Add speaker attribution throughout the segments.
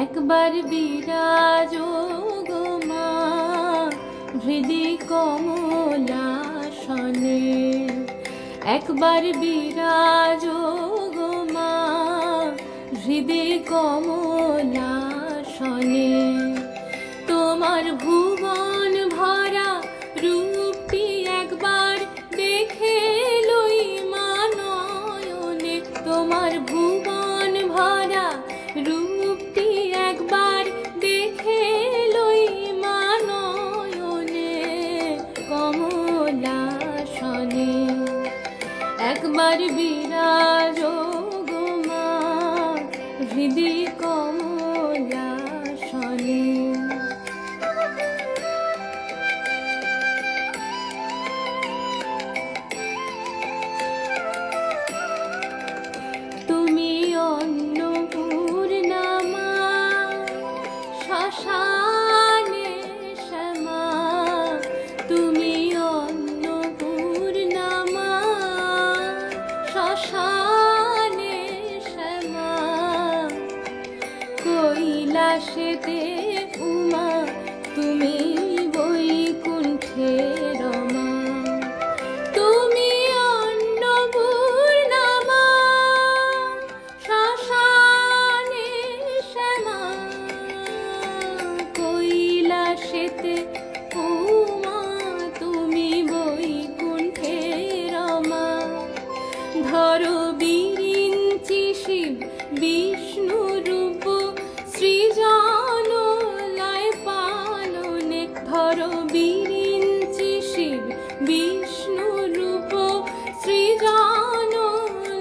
Speaker 1: একবার বিরাজ গো মা হৃদি কমলাসনে, একবার বিরাজ গো মা হৃদি কমলাসনে। তোমার ভুবন ভরা রূপটি একবার দেখে লই মা নয়নে, তোমার ভুবন ভরা রূপটি একবার দেখে লই মা নয়নে কমলাসনে। একবার বিরাজ গো মা হৃদি কমলাসনে। তুমি অন্নপূর্ণা মা শ্মশানে শ্যামা, তুমি অন্নপূর্ণা মা শ্মশানে শ্যামা। কৈলাসেতে উমা তুমি বৈকুণ্ঠে রমা, তুমি অন্নপূর্ণা মা শ্মশানে শ্যামা। কৈলাসেতে উমা তুমি বৈকুণ্ঠে রমা। ধরো বিরিঞ্চি শিব বিষ্ণু রূপ সৃজন লয় পালনে, ধরো বিরিঞ্চি শিব বিষ্ণু রূপ সৃজন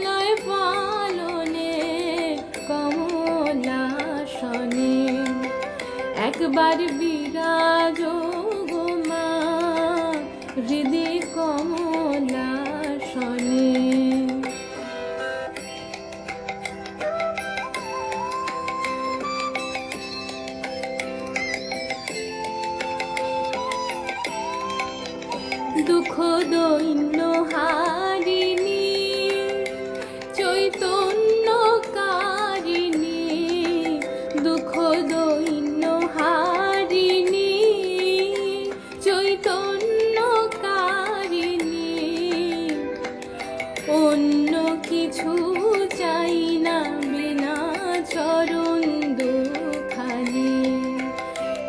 Speaker 1: লয় পালনে কমলাসনে। একবার বিরাজ গো মা হৃদি কমলাসনে। দুঃখ দৈন্য হারিণী চৈতন্যকারিণী, দুঃখ দৈন্য হারিণী চৈতন্যকারিণী। অন্য কিছু চাই না বিনা চরণ দুখানি,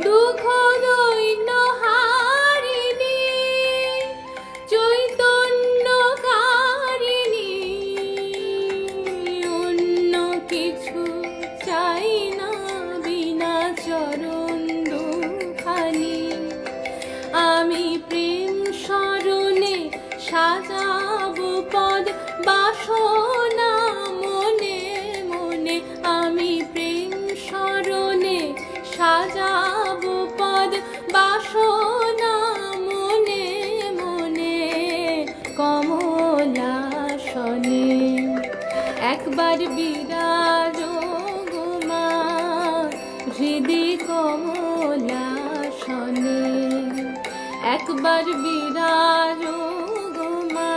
Speaker 1: দুঃখ দৈন্য হারিণী চৈতন্যকারিণী। অন্য কিছু চাই না বিনা চরণ দুখানি। আমি প্রেম শরণে সাজাবো পদ বাসনা মনে মনে, আমি প্রেম শরণে সাজাবো পদ বাসনা মনে মনে কমলাসনে। একবার বিরাজ গো মা হৃদি কমলাসনে, একবার বিরাজ গো মা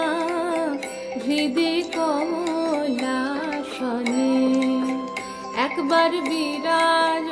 Speaker 1: হৃদি কমলাসনে, একবার বিরাজ